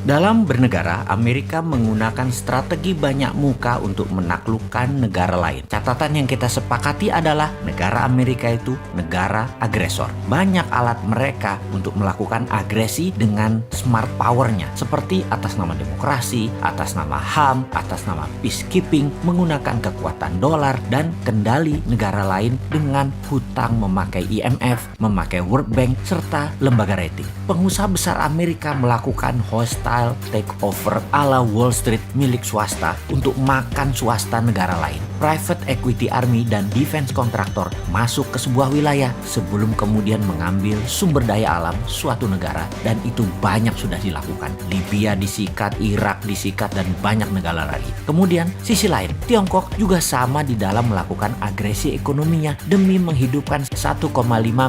Dalam bernegara, Amerika menggunakan strategi banyak muka untuk menaklukkan negara lain. Catatan yang kita sepakati adalah negara Amerika itu negara agresor. Banyak alat mereka untuk melakukan agresi dengan smart power-nya, seperti atas nama demokrasi, atas nama HAM, atas nama peacekeeping, menggunakan kekuatan dolar dan kendali negara lain dengan hutang memakai IMF, memakai World Bank, serta lembaga rating. Pengusaha besar Amerika melakukan hostile takeover ala Wall Street milik swasta untuk makan swasta negara lain. Private equity army dan defense kontraktor masuk ke sebuah wilayah sebelum kemudian mengambil sumber daya alam suatu negara, dan itu banyak sudah dilakukan. Libya disikat, Irak disikat, dan banyak negara lagi. Kemudian sisi lain, Tiongkok juga sama di dalam melakukan agresi ekonominya demi menghidupkan 1,5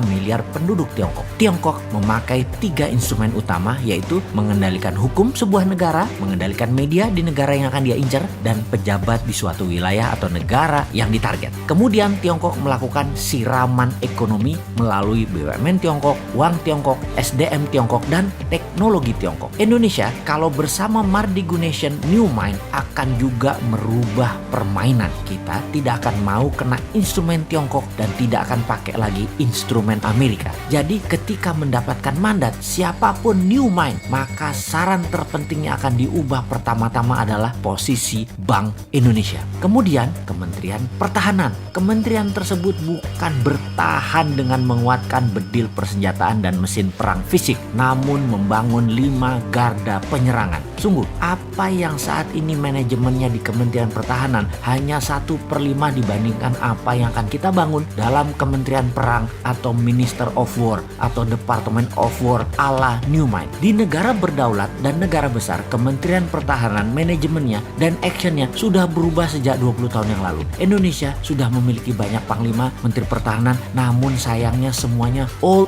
miliar penduduk Tiongkok. Tiongkok memakai 3 instrumen utama, yaitu mengendalikan hukum sebuah negara, mengendalikan media di negara yang akan dia incar, dan pejabat di suatu wilayah atau negara yang ditarget. Kemudian Tiongkok melakukan siraman ekonomi melalui BUMN Tiongkok, uang Tiongkok, SDM Tiongkok, dan teknologi Tiongkok. Indonesia kalau bersama Mardigu Nation New Mind akan juga merubah permainan. Kita tidak akan mau kena instrumen Tiongkok dan tidak akan pakai lagi instrumen Amerika. Jadi ketika mendapatkan mandat siapapun New Mind, maka saran terpentingnya akan diubah pertama-tama adalah posisi Bank Indonesia. Kemudian Kementerian Pertahanan. Kementerian tersebut bukan bertahan dengan menguatkan bedil persenjataan dan mesin perang fisik, namun membangun 5 garda penyerangan. Sungguh, apa yang saat ini manajemennya di Kementerian Pertahanan hanya 1/5 dibandingkan apa yang akan kita bangun dalam Kementerian Perang atau Minister of War atau Department of War ala New Mind. Di negara berdaulat dan negara besar, Kementerian Pertahanan manajemennya dan actionnya sudah berubah sejak 20 tahun yang lalu. Indonesia sudah memiliki banyak panglima, menteri pertahanan, namun sayangnya semuanya old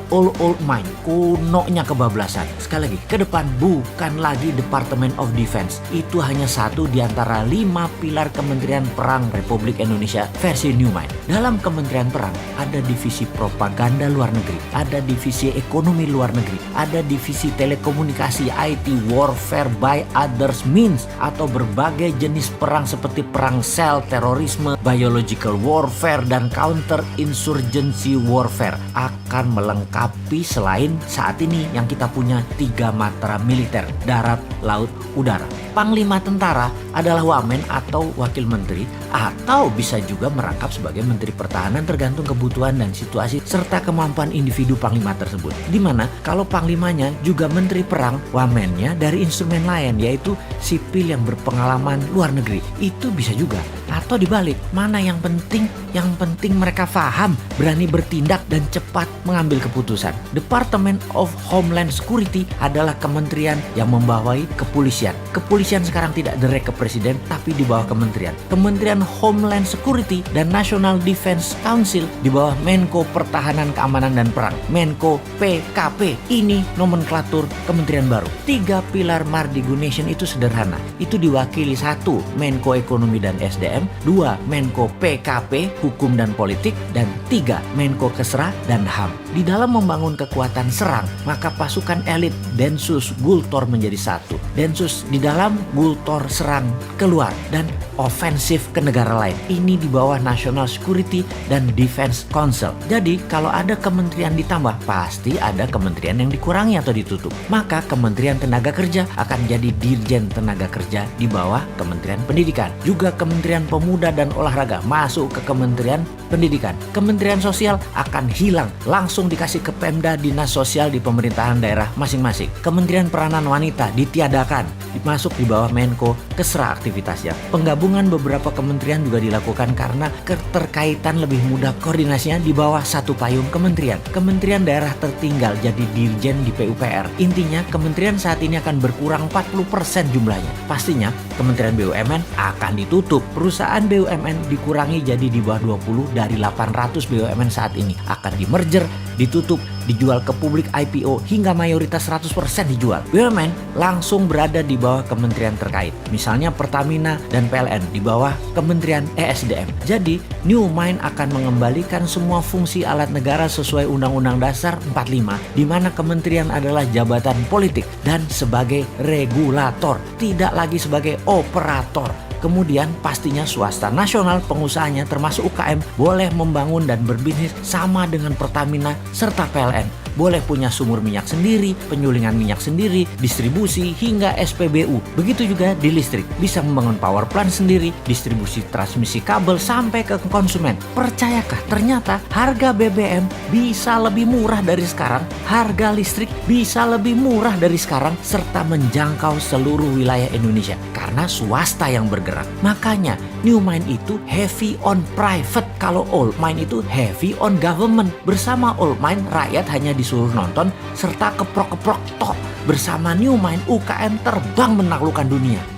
mind, kunonya kebablasan. Sekali lagi, ke depan bukan lagi Department of Defense. Itu hanya satu di antara 5 pilar Kementerian Perang Republik Indonesia versi New Mind. Dalam Kementerian Perang ada divisi propaganda luar negeri, ada divisi ekonomi luar negeri, ada divisi telekomunikasi, IT, warfare by others means, atau berbagai jenis perang seperti perang sel, terorisme, biological warfare, dan counter insurgency warfare akan melengkapi selain saat ini yang kita punya 3 matra militer, darat, laut, udara. Panglima tentara adalah wamen atau wakil menteri, atau bisa juga merangkap sebagai menteri pertahanan tergantung kebutuhan dan situasi serta kemampuan individu panglima tersebut. Dimana kalau panglimanya juga menteri perang, wamennya dari instrumen lain yaitu sipil yang berpengalaman luar negeri. Itu bisa juga. Atau dibalik, mana yang penting? Yang penting mereka paham, berani bertindak, dan cepat mengambil keputusan. Department of Homeland Security adalah kementerian yang membawahi kepolisian. Kepolisian sekarang tidak direct ke presiden, tapi di bawah kementerian. Kementerian Homeland Security dan National Defense Council di bawah Menko Pertahanan, Keamanan, dan Perang. Menko PKP. Ini nomenklatur kementerian baru. 3 pilar Mardigu Nation itu sederhana. Itu diwakili 1 Menko Ekonomi dan SDM, 2 Menko PKP, Hukum dan Politik, dan 3 Menko Kesra dan HAM. Di dalam membangun kekuatan serang, maka pasukan elit Densus Gultor menjadi 1. Densus di dalam, Gultor serang keluar, dan ofensif ke negara lain. Ini di bawah National Security dan Defense Council. Jadi kalau ada kementerian ditambah, pasti ada kementerian yang dikurangi atau ditutup. Maka Kementerian Tenaga Kerja akan jadi Dirjen Tenaga Kerja di bawah Kementerian Pendidikan. Juga Kementerian Pemuda dan Olahraga masuk ke Kementerian Pendidikan. Kementerian Sosial akan hilang, langsung dikasih ke Pemda, dinas sosial di pemerintahan daerah masing-masing. Kementerian Peranan Wanita ditiadakan, masuk di bawah Menko Kesra aktivitasnya. Penggabungan beberapa kementerian juga dilakukan karena keterkaitan lebih mudah koordinasinya di bawah satu payung kementerian. Kementerian daerah tertinggal jadi dirjen di PUPR. Intinya kementerian saat ini akan berkurang 40% jumlahnya. Pastinya Kementerian BUMN akan ditutup. Perusahaan BUMN dikurangi jadi di bawah 20 dari 800 BUMN saat ini. Akan di merger, ditutup, dijual ke publik IPO hingga mayoritas 100% dijual. BUMN langsung berada di bawah kementerian terkait. Misalnya Pertamina dan PLN di bawah Kementerian ESDM. Jadi, New Mind akan mengembalikan semua fungsi alat negara sesuai Undang-Undang Dasar 45, di mana kementerian adalah jabatan politik dan sebagai regulator, tidak lagi sebagai operator. Kemudian pastinya swasta nasional pengusahanya termasuk UKM boleh membangun dan berbisnis sama dengan Pertamina serta PLN. Boleh punya sumur minyak sendiri, penyulingan minyak sendiri, distribusi hingga SPBU. Begitu juga di listrik, bisa membangun power plant sendiri, distribusi transmisi kabel sampai ke konsumen. Percayakah ternyata harga BBM bisa lebih murah dari sekarang, harga listrik bisa lebih murah dari sekarang, serta menjangkau seluruh wilayah Indonesia karena swasta yang bergerak. Makanya New Mind itu heavy on private, kalau Old Mind itu heavy on government. Bersama Old Mind rakyat hanya disuruh nonton serta keprok-keprok tok. Bersama New Mind UKM terbang menaklukkan dunia.